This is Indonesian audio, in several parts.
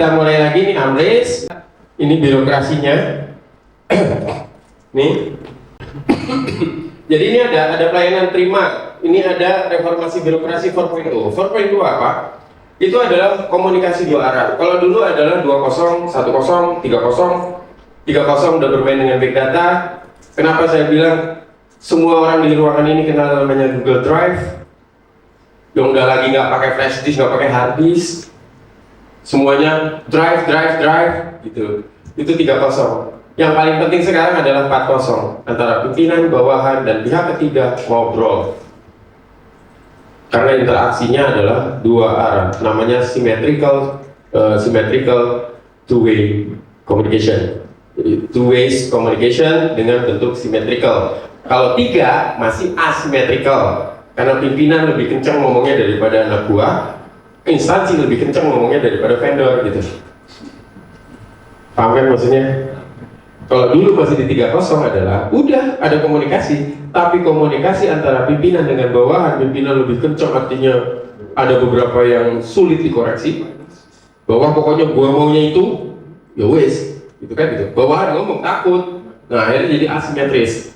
kita mulai lagi nih Amris. Ini birokrasinya. Nih. Jadi ini ada pelayanan terima. Ini ada reformasi birokrasi 4.0. 4.2 apa? Itu adalah komunikasi dua arah. Kalau dulu adalah 20, 10, 30, 30 udah bermain dengan big data. Kenapa saya bilang semua orang di ruangan ini kenal namanya Google Drive? Yang udah lagi nggak pakai flash disk, nggak pakai hard disk, semuanya drive gitu. Itu 30. Yang paling penting sekarang adalah 40, antara pimpinan, bawahan, dan pihak ketiga ngobrol. Karena interaksinya adalah dua arah, namanya symmetrical two-way communication. Two ways communication dengan bentuk symmetrical. Kalau tiga masih asymmetrical, karena pimpinan lebih kencang ngomongnya daripada anak buah, instansi lebih kencang ngomongnya daripada vendor gitu. Paham kan maksudnya? Kalau dulu masih di 30 adalah udah ada komunikasi, tapi komunikasi antara pimpinan dengan bawahan, pimpinan lebih kencang, artinya ada beberapa yang sulit dikoreksi. Bahwa pokoknya gua maunya itu, ya wes, gitu kan gitu. Bawahan ngomong takut, nah akhirnya jadi asimetris.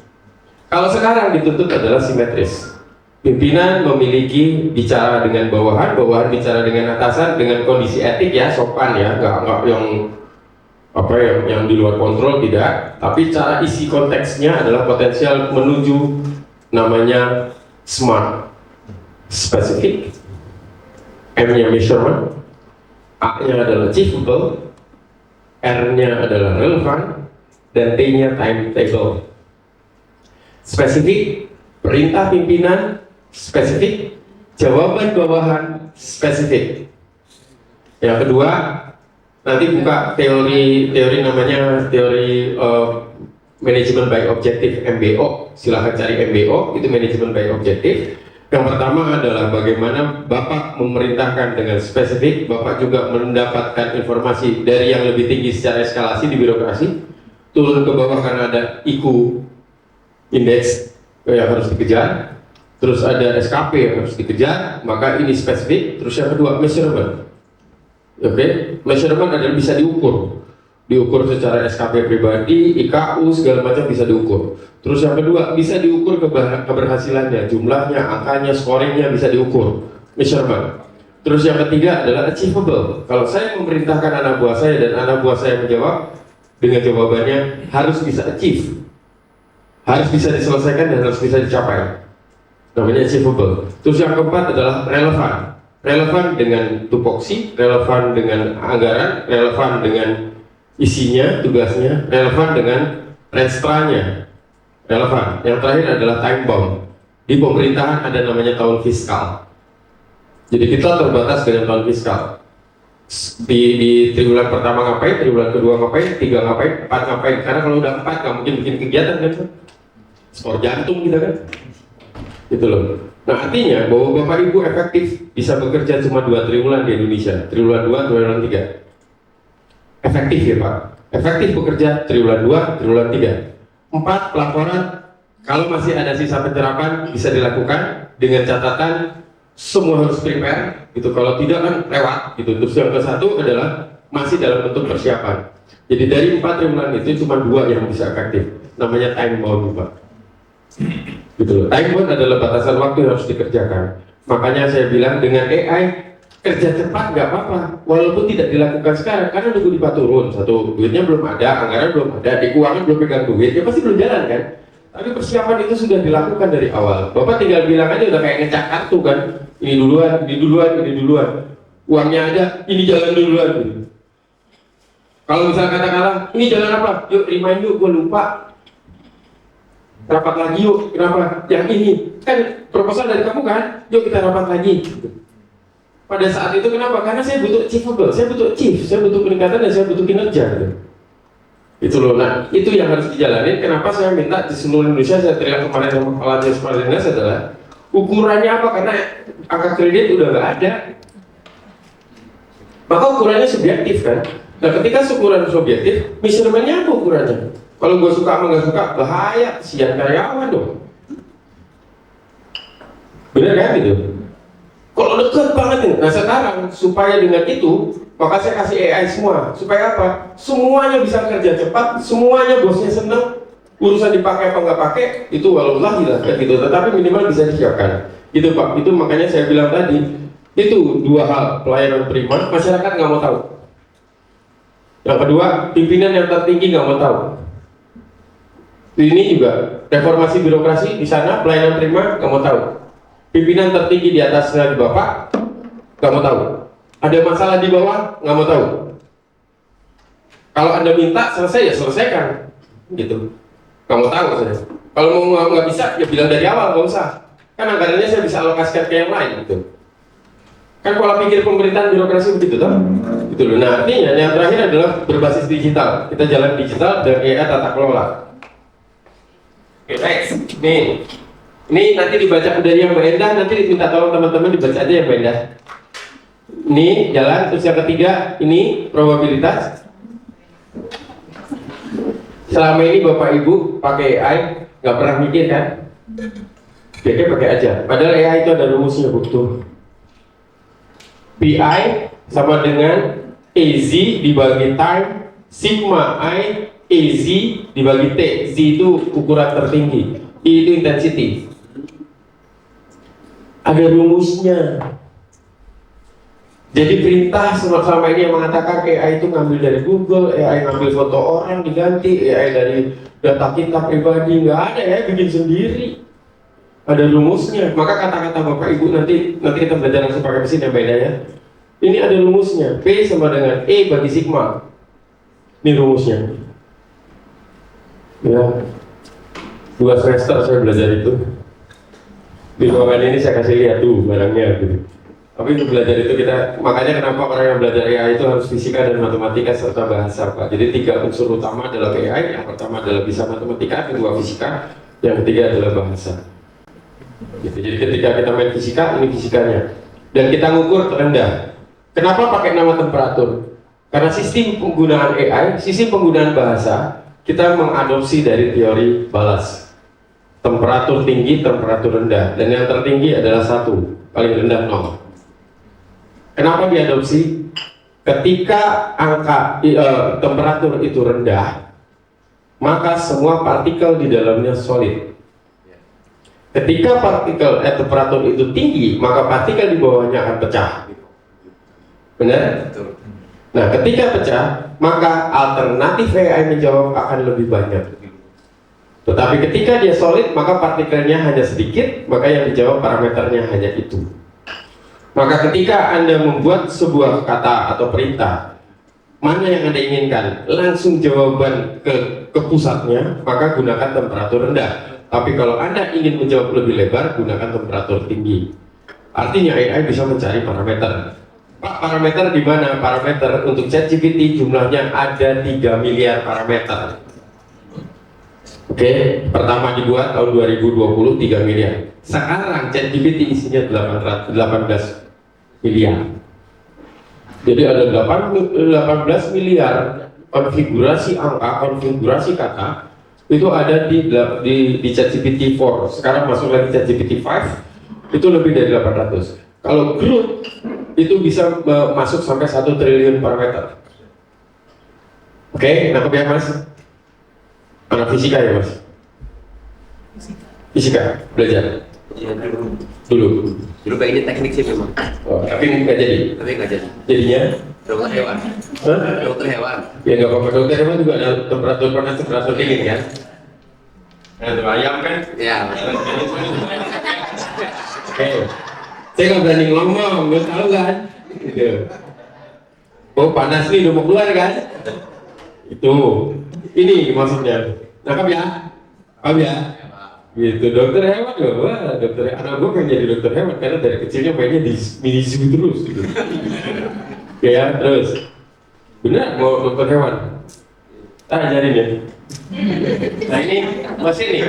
Kalau sekarang dituntut adalah simetris. Pimpinan memiliki bicara dengan bawahan, bawahan bicara dengan atasan dengan kondisi etik ya, sopan ya, nggak yang di luar kontrol tidak, tapi cara isi konteksnya adalah potensial menuju namanya SMART, specific, M-nya measurement, A-nya adalah achievable, R-nya adalah relevant, dan T-nya timetable. Spesifik, perintah pimpinan spesifik, jawaban bawahan spesifik. Yang kedua, nanti buka teori namanya teori manajemen by objective, MBO. Silahkan cari MBO, itu manajemen by objective. Yang pertama adalah bagaimana Bapak memerintahkan dengan spesifik, Bapak juga mendapatkan informasi dari yang lebih tinggi secara eskalasi di birokrasi, turun ke bawah karena ada IQ index yang harus dikejar, terus ada SKP yang harus dikejar, maka ini spesifik. Terus yang kedua, measurement. Oke, measurement adalah bisa diukur secara SKP pribadi, IKU segala macam bisa diukur. Terus yang kedua bisa diukur keberhasilannya, jumlahnya, angkanya, scoringnya bisa diukur, measurement. Terus yang ketiga adalah achievable. Kalau saya memerintahkan anak buah saya dan anak buah saya menjawab dengan jawabannya harus bisa achieve, harus bisa diselesaikan dan harus bisa dicapai, namanya achievable. Terus yang keempat adalah relevan. Relevan dengan tupoksi, relevan dengan anggaran, relevan dengan isinya, tugasnya, relevan dengan restranya, relevan. Yang terakhir adalah time bound. Di pemerintahan ada namanya tahun fiskal. Jadi kita terbatas dengan tahun fiskal. Di triwulan pertama ngapain, triwulan kedua ngapain, 3 ngapain, 4 ngapain. Karena kalau udah 4 nggak mungkin bikin kegiatan kan, skor jantung kita kan, gitu loh. Nah artinya bahwa Bapak Ibu efektif bisa bekerja cuma 2 triwulan di Indonesia, triwulan 2, triwulan 3. Efektif ya Pak, efektif bekerja triwulan 2, triwulan 3. 4, pelaporan kalau masih ada sisa penyerapan bisa dilakukan dengan catatan semua harus prepare gitu, kalau tidak kan lewat gitu. Terus yang ke-1 adalah masih dalam bentuk persiapan. Jadi dari 4 triwulan itu cuma 2 yang bisa efektif, namanya time bound Pak. Gitu loh. Time bound adalah batasan waktu yang harus dikerjakan. Makanya saya bilang dengan AI kerja cepat nggak apa-apa, walaupun tidak dilakukan sekarang karena nunggu dipa turun. Satu, duitnya belum ada, anggaran belum ada, di keuangan belum pegang duit, ya pasti belum jalan kan. Tapi persiapan itu sudah dilakukan dari awal. Bapak tinggal bilang aja udah kayak ngecek kartu kan, ini duluan, ini duluan, ini duluan. Uangnya ada, ini jalan duluan. Gitu. Kalau misalnya katakanlah, ini jalan apa? Yuk remind yuk, gue lupa. Rapat lagi yuk, kenapa? Yang ini, kan proposal dari kamu kan? Yuk kita rapat lagi. Pada saat itu kenapa? Karena saya butuh achievable, saya butuh achieve, saya butuh peningkatan dan saya butuh kinerja. Itu loh, nah itu yang harus dijalani. Kenapa saya minta di seluruh Indonesia, saya teriak kemarin sama kepala dinas adalah ukurannya apa? Karena angka kredit udah nggak ada. Maka ukurannya subjektif kan? Nah ketika ukuran subjektif, measurementnya apa ukurannya? Kalau gue suka sama nggak suka, bahaya, kesian karyawan dong. Bener kan gitu? Kalau dekat banget nih. Nah sekarang supaya dengan itu, maka saya kasih AI semua. Supaya apa? Semuanya bisa kerja cepat, semuanya bosnya seneng. Urusan dipakai apa nggak pakai itu walaulah lah ya gitu. Tetapi minimal bisa disiapkan. Itu Pak. Itu makanya saya bilang tadi. Itu dua hal, pelayanan prima, masyarakat nggak mau tahu. Yang kedua, pimpinan yang tertinggi nggak mau tahu. Ini juga reformasi birokrasi di sana, pelayanan prima nggak mau tahu. Pimpinan tertinggi di atasnya di Bapak nggak mau tahu. Ada masalah di bawah nggak mau tahu. Kalau Anda minta selesai ya selesaikan, gitu. Nggak mau tahu saya. Kalau mau nggak bisa ya bilang dari awal nggak usah. Kan anggarannya saya bisa alokasikan ke yang lain, gitu. Kan pola pikir pemerintahan birokrasi begitu toh? Gitu loh. Nah, artinya yang terakhir adalah berbasis digital. Kita jalan digital dan AI tata kelola. Oke, next. Nih. Ini nanti dibaca dari yang Mbak Endah, nanti diminta tolong teman-teman dibaca aja yang Mbak Endah. Ini jalan, terus yang ketiga, ini probabilitas. Selama ini Bapak Ibu pakai AI, nggak pernah mikir kan? Oke, pakai aja. Padahal AI itu ada rumusnya, butuh. PI sama dengan AZ dibagi time, sigma I, AZ dibagi T. Z itu ukuran tertinggi, I itu intensity. Ada rumusnya. Jadi perintah selama ini yang mengatakan AI itu ngambil dari Google, AI ngambil foto orang diganti, AI dari data kita pribadi, nggak ada ya, bikin sendiri. Ada rumusnya. Maka kata-kata Bapak Ibu nanti kita belajar langsung pakai mesin yang beda ya. Ini ada rumusnya. P sama dengan E bagi sigma. Ini rumusnya. Ya. 2 semester saya belajar itu. Di ruangan ini saya kasih lihat tuh barangnya gitu. Tapi untuk belajar itu kita, makanya kenapa orang yang belajar AI itu harus fisika dan matematika serta bahasa Pak. Jadi 3 unsur utama adalah AI. Yang pertama adalah bisa matematika, kedua fisika, yang ketiga adalah bahasa. Gitu. Jadi ketika kita main fisika, ini fisikanya. Dan kita ngukur terendah. Kenapa pakai nama temperatur? Karena sistem penggunaan AI, sistem penggunaan bahasa, kita mengadopsi dari teori balas. Temperatur tinggi, temperatur rendah. Dan yang tertinggi adalah 1, paling rendah 0. Kenapa diadopsi? Ketika angka temperatur itu rendah, maka semua partikel di dalamnya solid. Ketika temperatur itu tinggi, maka partikel di bawahnya akan pecah. Benar? Nah, ketika pecah, maka alternatif AI menjawab akan lebih banyak. Tetapi ketika dia solid, maka partikelnya hanya sedikit, maka yang dijawab parameternya hanya itu. Maka ketika Anda membuat sebuah kata atau perintah, mana yang Anda inginkan, langsung jawaban ke pusatnya, maka gunakan temperatur rendah. Tapi kalau Anda ingin menjawab lebih lebar, gunakan temperatur tinggi. Artinya AI bisa mencari parameter. Pak, parameter di mana? Parameter untuk ChatGPT jumlahnya ada 3 miliar parameter. Oke, pertama dibuat tahun 2020 3 miliar. Sekarang ChatGPT isinya 18 miliar. Jadi ada 18 miliar konfigurasi angka, konfigurasi kata itu ada di ChatGPT 4. Sekarang masuk lagi ChatGPT 5, itu lebih dari 800. Kalau group itu bisa masuk sampai 1 triliun parameter. Oke, nangkep ya Mas? Anak fisika ya Mas? Fisika, belajar? Ya dulu. Dulu pengennya teknik sih memang. Oh, tapi nggak jadi? Tapi nggak jadi. Jadinya? Dokter hewan. Hah? Dokter hewan. Ya nggak apa-apa, dokter hewan juga ada temperatur panas, temperatur dingin kan? Nah, itu ayam kan? Ya. Oke. Saya nggak berani ngomong, nggak tahu kan? Gitu. Oh panas nih, udah mau keluar kan? Itu. Ini maksudnya. Nangkap ya? Paham ya? Gitu, dokter hewan loh. Wah, dokter anak gue pengen jadi dokter hewan karena dari kecilnya mainnya di mini zoo terus gitu. Ya, terus. Benar mau dokter hewan? Tak ajarin ya. Nah ini mesin nih.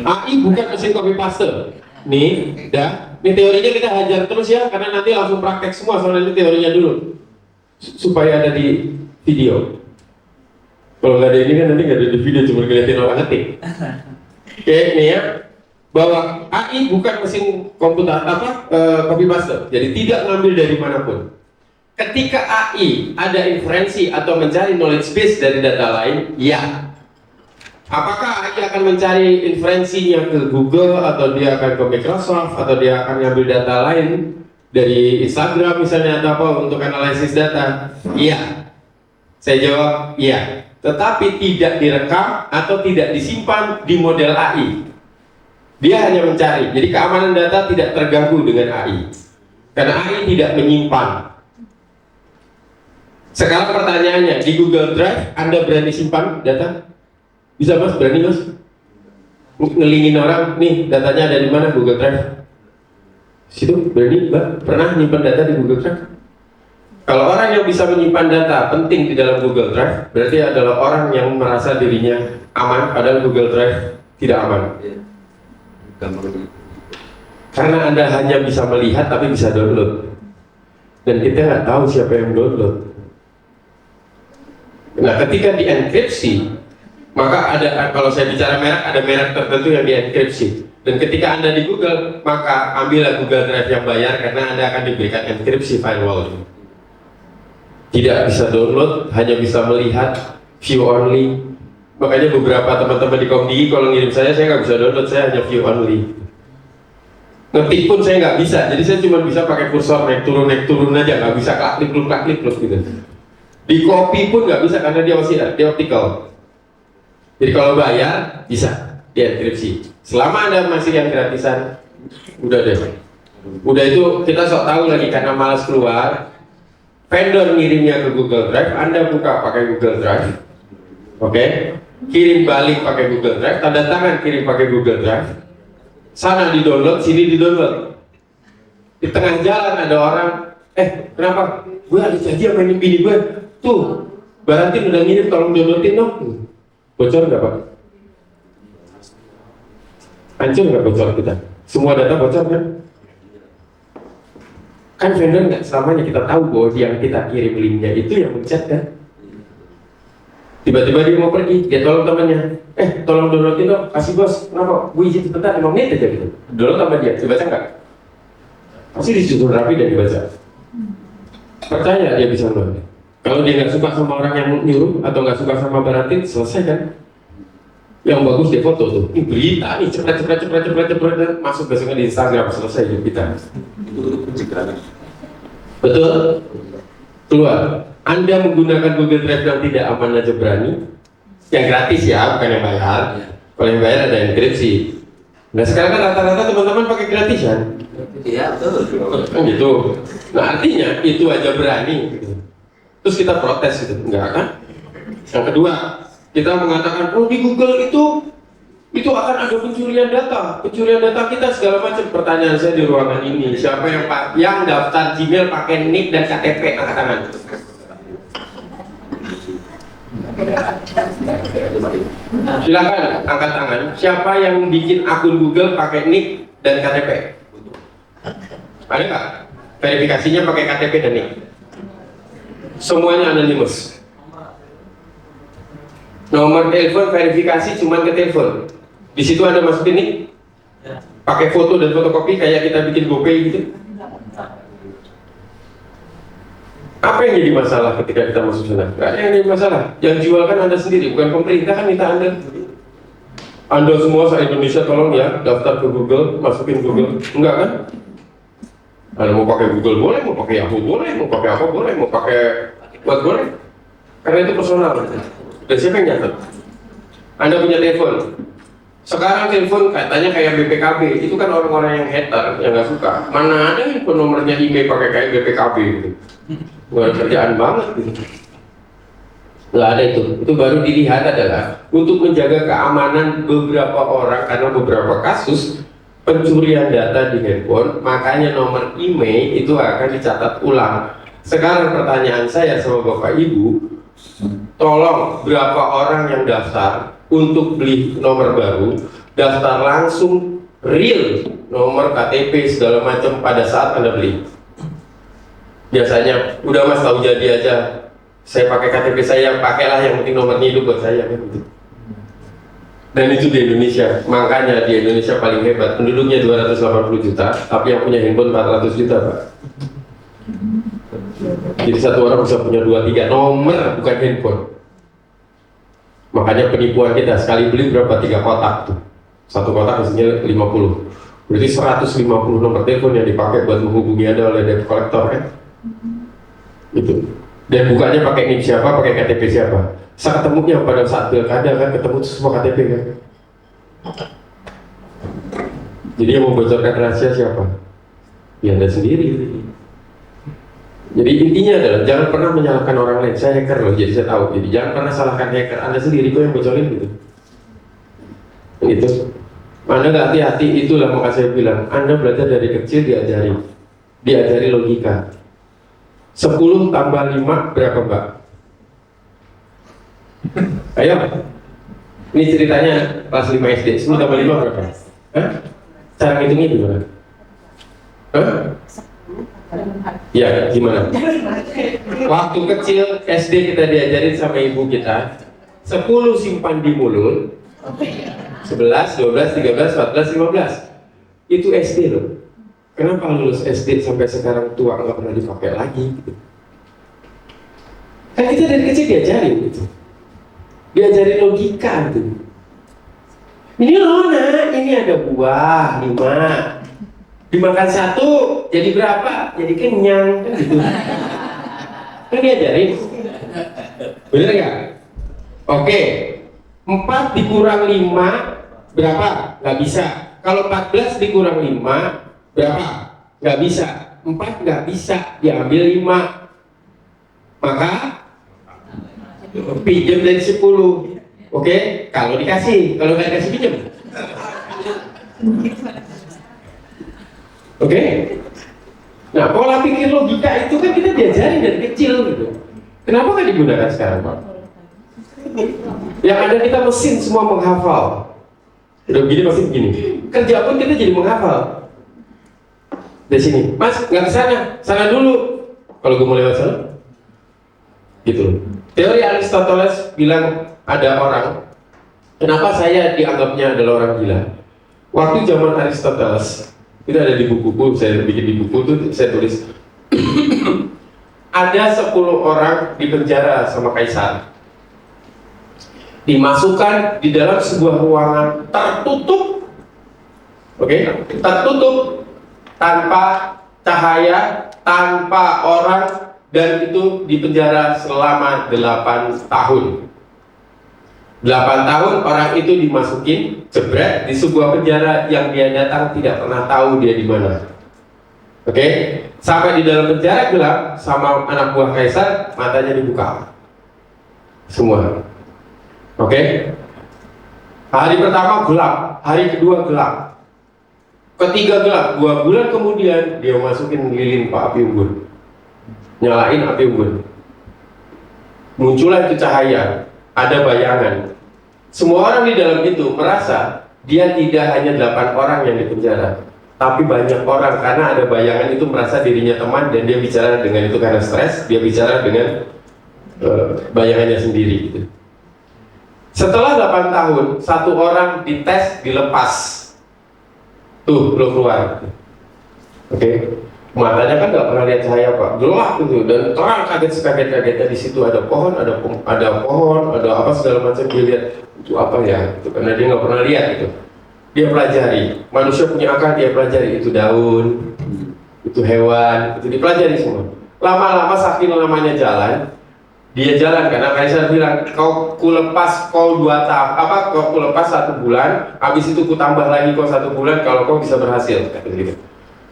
AI bukan mesin copy paste. Nih, dah. Ini teorinya kita hajar terus ya, karena nanti langsung praktek semua. Soalnya ini teorinya dulu, supaya ada di video. Kalau nggak ada ini kan nanti nggak ada di video, cuma ngeliatin orang ngetik. Oke, nih ya. bahwa AI bukan mesin komputer copy paste, jadi tidak ngambil dari manapun. Ketika AI ada inferensi atau mencari knowledge base dari data lain, ya. Apakah AI akan mencari inferensinya ke Google, atau dia akan ke Microsoft, atau dia akan ngambil data lain dari Instagram misalnya atau apa untuk analisis data? Iya. Saya jawab iya. Tetapi tidak direkam atau tidak disimpan di model AI. Dia hanya mencari. Jadi keamanan data tidak terganggu dengan AI. Karena AI tidak menyimpan. Sekarang pertanyaannya, di Google Drive Anda berani simpan data? Bisa Mas? Berani Mas? Ngelingin orang, nih datanya ada di mana Google Drive? Situ berani Mbak? Pernah nyimpan data di Google Drive? Kalau orang yang bisa menyimpan data penting di dalam Google Drive, berarti adalah orang yang merasa dirinya aman, padahal Google Drive tidak aman. Karena Anda hanya bisa melihat tapi bisa download. Dan kita nggak tahu siapa yang download. Nah, ketika dienkripsi, maka ada, kalau saya bicara merek, ada merek tertentu yang dienkripsi. Dan ketika Anda di Google, maka ambillah Google Drive yang bayar, karena Anda akan diberikan enkripsi firewall. Tidak bisa download, hanya bisa melihat, view only. Makanya beberapa teman-teman di Komdigi kalau ngirim saya nggak bisa download, saya hanya view only. Ngetik pun saya nggak bisa, jadi saya cuma bisa pakai kursor naik turun aja, nggak bisa klik gitu. Di copy pun nggak bisa karena dia optical. Jadi kalau bayar bisa dienkripsi. Selama Anda masih yang gratisan, udah deh. Udah itu kita sok tahu lagi karena malas keluar. Vendor ngirimnya ke Google Drive, Anda buka pakai Google Drive, oke? Kirim balik pakai Google Drive, tanda tangan kirim pakai Google Drive. Sana di download, sini di download. Di tengah jalan ada orang, kenapa? Gue ada janji sama ini bini gue. Tuh, Barantin udah ngirim, tolong downloadin dong. Bocor nggak Pak? Hancur nggak bocor kita? Semua data bocor kan? Kan vendor nggak selamanya kita tahu bahwa yang kita kirim linknya itu yang mencet kan? Tiba-tiba dia mau pergi, dia tolong temannya, tolong downloadin dong, kasih bos, kenapa? Gue izin sebentar, 5 menit aja gitu. Download sama dia, dibaca nggak? Pasti disusun rapi dan dibaca. Percaya dia bisa download. Kalau dia nggak suka sama orang yang nyuruh atau nggak suka sama Barantin, selesai kan? Yang bagus dia foto tuh, ini berita nih, cepet, masuk besoknya di Instagram, selesai hidup kita. Betul? Keluar. Anda menggunakan Google Drive yang tidak aman aja berani, yang gratis ya, bukan yang bayar. Kalau yang bayar ada enkripsi. Nah sekarang kan rata-rata teman-teman pakai gratisan. Iya betul. Kan gitu. Nah artinya itu aja berani. Gitu. Terus kita protes gitu, enggak kan? Yang kedua, kita mengatakan, oh di Google itu akan ada pencurian data kita segala macam. Pertanyaan saya di ruangan ini, siapa yang daftar Gmail pakai nick dan KTP, angkat tangan. Silakan angkat tangan. Siapa yang bikin akun Google pakai nick dan KTP? Ada nggak? Verifikasinya pakai KTP dan nick. Semuanya anonymous. Nomor telepon verifikasi cuma ke telepon. Di situ ada masukin nick. Pakai foto dan fotokopi kayak kita bikin GoPay gitu. Apa yang jadi masalah ketika kita masuk sana? Gak ada yang jadi masalah. Yang jual kan Anda sendiri, bukan pemerintah kan minta Anda. Anda semua se-Indonesia tolong ya daftar ke Google, masukin Google. Enggak kan? Anda mau pakai Google boleh, mau pakai Yahoo boleh, mau pakai apa boleh, mau pakai what boleh. Karena itu personal. Dan siapa yang nyatet? Anda punya telepon. Sekarang telepon katanya kayak BPKB, itu kan orang-orang yang hater, yang nggak suka. Mana ada handphone nomornya email pakai kayak BPKB gitu. Nggak ada kerjaan banget gitu. Nggak ada itu baru dilihat adalah untuk menjaga keamanan beberapa orang, karena beberapa kasus pencurian data di handphone, makanya nomor email itu akan dicatat ulang. Sekarang pertanyaan saya sama Bapak Ibu, tolong berapa orang yang daftar untuk beli nomor baru, daftar langsung real nomor KTP segala macam pada saat Anda beli. Biasanya udah Mas tahu jadi aja, saya pakai KTP saya, pakailah yang penting nomornya itu buat saya kan gitu. Dan itu di Indonesia. Makanya di Indonesia paling hebat. Penduduknya 280 juta, tapi yang punya handphone 400 juta, Pak. Jadi satu orang bisa punya 2-3 nomor, bukan handphone. Makanya penipuan kita, sekali beli berapa? 3 kotak tuh. Satu kotak isinya 50. Berarti 150 nomor telepon yang dipakai buat menghubungi Anda oleh debt collector, kan? Itu. Dan bukanya pakai NIK siapa, pakai KTP siapa. Saya ketemunya pada saat pilkada kan, ketemu semua KTP kan. Jadi yang membocorkan rahasia siapa? Ya Anda sendiri. Jadi intinya adalah jangan pernah menyalahkan orang lain. Saya hacker loh, jadi saya tahu. Jadi jangan pernah salahkan hacker Anda sendiri, kok yang bocorin gitu. Itu. Anda nggak hati-hati, itulah maka saya bilang Anda belajar dari kecil diajari logika. 10 tambah 5 berapa, Mbak? Ayo. Ini ceritanya kelas 5 SD. 10 tambah 5 berapa? Hah? Cara ngitungnya gimana? Hah? Ya, gimana? Waktu kecil SD kita diajarin sama ibu kita 10 simpan di mulut, 11, 12, 13, 14, 15. Itu SD loh. Kenapa lulus SD sampai sekarang tua nggak pernah dipakai lagi gitu? Kan kita dari kecil diajarin gitu. Diajarin logika gitu. Ini loh nak, ini ada buah 5. Dimakan 1 jadi berapa? Jadi kenyang kan gitu. Kan diajarin. Bener nggak? Oke. 4 dikurang 5 berapa? Nggak bisa. Kalau 14 dikurang 5 berapa? Nggak bisa. 4 nggak bisa, diambil 5. Maka pinjam dari 10. Oke? Kalau dikasih, kalau nggak dikasih pinjam. Oke? Nah, pola pikir logika itu kan kita diajarin dari kecil gitu. Kenapa nggak digunakan sekarang, Pak? Yang ada kita mesin semua menghafal. Udah begini pasti begini. Kerja pun kita jadi menghafal. Dari sini, Mas nggak ke sana, sana dulu. Kalau gue mau lewat sana, gitu. Teori Aristoteles bilang ada orang. Kenapa saya dianggapnya adalah orang gila? Waktu zaman Aristoteles, itu ada di buku-buku, saya bikin di buku itu saya tulis. Ada 10 orang di penjara sama kaisar. Dimasukkan di dalam sebuah ruangan tertutup, oke, tertutup, tanpa cahaya, tanpa orang, dan itu di penjara selama 8 tahun. 8 tahun orang itu dimasukin, jebret di sebuah penjara yang dia datang tidak pernah tahu dia di mana. Oke, sampai di dalam penjara gelap sama anak buah kaisar, matanya dibuka semua. Oke. Hari pertama gelap, hari kedua gelap, ketiga gelap. 2 bulan kemudian dia masukin lilin Pak api unggun, nyalain api unggun, muncullah itu cahaya, ada bayangan. Semua orang di dalam itu merasa dia tidak hanya 8 orang yang dipenjara, tapi banyak orang, karena ada bayangan itu merasa dirinya teman dan dia bicara dengan itu karena stres, dia bicara dengan bayangannya sendiri gitu. Setelah 8 tahun, 1 orang dites, dilepas. Tuh, lo keluar. Oke. Matanya kan nggak pernah lihat cahaya, Pak. Gelap gitu dan terang, kaget-kagetnya di situ ada pohon, ada pohon, ada apa segala macam. Dia lihat itu apa ya? Itu karena dia nggak pernah lihat gitu. Dia pelajari. Manusia punya akal, dia pelajari itu daun, itu hewan, itu dipelajari semua. Lama-lama saking lamanya jalan, dia jalan karena kaisar bilang kau kulepas kau 2 tahun, kau kulepas 1 bulan, habis itu ku tambah lagi kau 1 bulan kalau kau bisa berhasil. Gitu.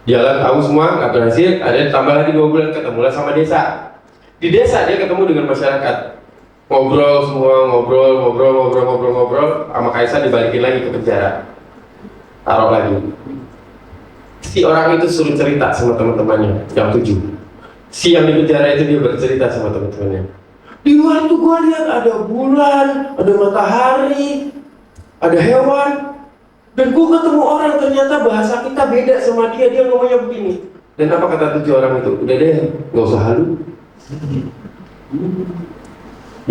Jalan tahu semua nggak berhasil, ada tambah lagi 2 bulan, ketemulah sama desa. Di desa dia ketemu dengan masyarakat, ngobrol semua, ngobrol, sama kaisar dibalikin lagi ke penjara, taruh lagi. Si orang itu suruh cerita sama teman-temannya yang 7. Si yang di penjara itu dia bercerita sama teman-temannya. Di luar tuh gua lihat ada bulan, ada matahari, ada hewan, dan gua ketemu orang ternyata bahasa kita beda sama dia ngomongnya begini. Dan apa kata 7 orang itu? Udah deh, nggak usah halu.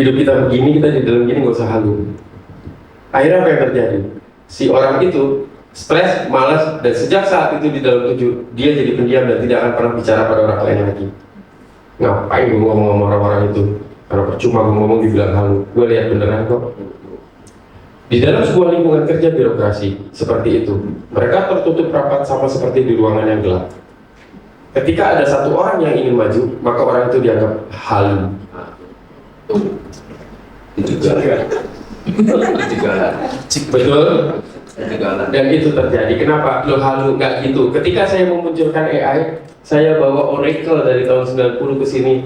Hidup kita begini, kita di dalam gini nggak usah halu. Akhirnya apa yang terjadi? Si orang itu stres, malas, dan sejak saat itu di dalam tujuh dia jadi pendiam dan tidak akan pernah bicara pada orang lain lagi. Ngapain gue ngomong sama orang-orang itu? Karena percuma gue ngomong dibilang halu. Gue lihat beneran kok. Di dalam sebuah lingkungan kerja birokrasi seperti itu, mereka tertutup rapat sama seperti di ruangan yang gelap. Ketika ada satu orang yang ingin maju, maka orang itu dianggap halu. Itu juga. Betul? Ketinggalan. Dan itu terjadi. Kenapa? Lo halu, nggak gitu. Ketika saya memunculkan AI, saya bawa Oracle dari tahun 90 ke sini.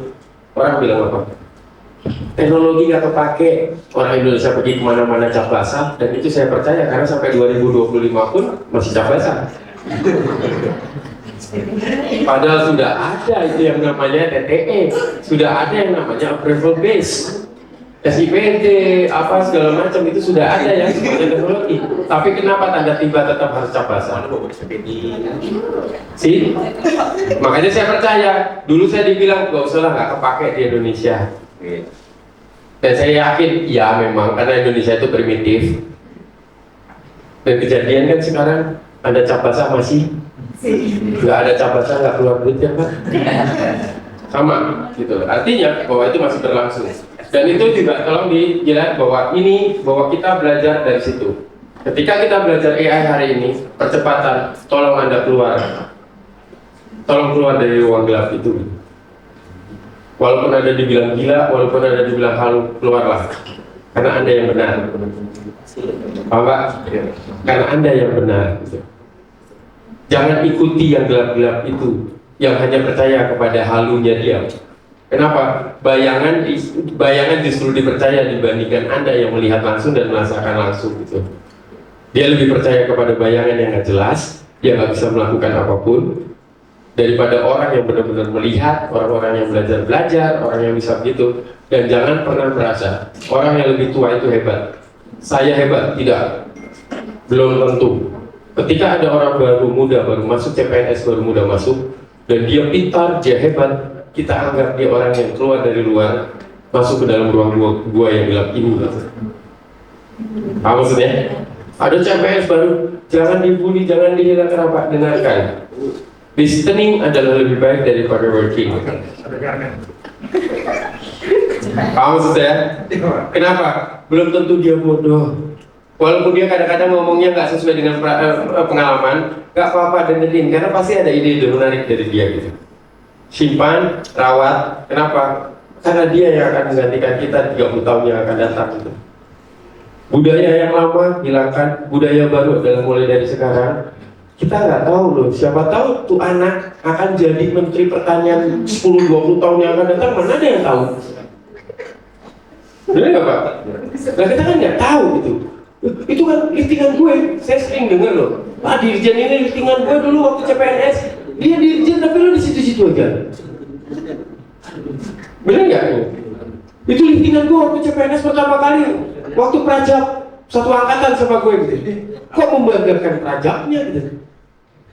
Orang bilang apa? Teknologi nggak kepake. Orang Indonesia pergi kemana-mana cap basah. Dan itu saya percaya karena sampai 2025 pun masih cap basah. Padahal sudah ada itu yang namanya TTE, sudah ada yang namanya approval base, SIPT, apa segala macam itu sudah ada ya semuanya teknologi. Tapi kenapa tanda tiba tetap harus cap basah? Sih, makanya saya percaya. Dulu saya dibilang gak usah lah, nggak kepake di Indonesia. Dan saya yakin, ya memang karena Indonesia itu primitif. Dan kejadian kan sekarang ada cap basah masih. Nggak ada cap basah nggak keluar duit ya Pak, sama gitu. Artinya bahwa itu masih berlangsung. Dan itu juga tolong dilihat bahwa kita belajar dari situ. Ketika kita belajar AI hari ini, percepatan, tolong Anda keluar dari ruang gelap itu. Walaupun Anda dibilang gila, walaupun Anda dibilang halu, keluarlah. Karena Anda yang benar. Paham Pak? Karena Anda yang benar. Gitu. Jangan ikuti yang gelap-gelap itu, yang hanya percaya kepada halunya dia. Kenapa? Bayangan justru dipercaya dibandingkan Anda yang melihat langsung dan merasakan langsung gitu. Dia lebih percaya kepada bayangan yang nggak jelas, dia nggak bisa melakukan apapun, daripada orang yang benar-benar melihat, orang-orang yang belajar, orang yang bisa begitu. Dan jangan pernah merasa orang yang lebih tua itu hebat. Saya hebat, tidak. Belum tentu. Ketika ada orang baru masuk CPNS, baru muda masuk, dan dia pintar, dia hebat, kita anggap dia orang yang keluar dari luar, masuk ke dalam ruang gua yang gelap ini. Apa maksudnya? Ada CPNS baru, jangan dibully, jangan dihilangkan apa, dengarkan. Listening adalah lebih baik daripada working. Apa maksudnya? Kenapa? Belum tentu dia bodoh. Walaupun dia kadang-kadang ngomongnya nggak sesuai dengan pengalaman, nggak apa-apa dengerin, karena pasti ada ide-ide menarik dari dia gitu. Simpan, rawat. Kenapa? Karena dia yang akan menggantikan kita 30 tahun yang akan datang gitu. Budaya yang lama hilangkan, budaya baru adalah mulai dari sekarang. Kita nggak tahu loh, siapa tahu tuh anak akan jadi menteri pertanian 10-20 tahun yang akan datang, mana ada yang tahu? Benar nggak Pak? Nah kita kan nggak tahu gitu. Itu kan liftingan gue, saya sering dengar loh. Pak Dirjen ini liftingan gue dulu waktu CPNS, dia Dirjen tapi lo di situ-situ aja. Bener nggak? Itu liftingan gue waktu CPNS pertama kali, waktu Prajab satu angkatan sama gue gitu. Kok membanggakan Prajabnya gitu?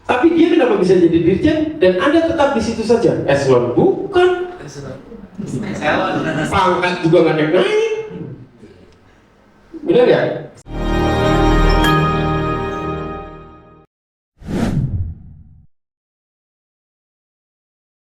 Tapi dia kenapa bisa jadi Dirjen dan Anda tetap di situ saja? Eselon bukan. Pangkat juga nggak naik-naik. Bener nggak?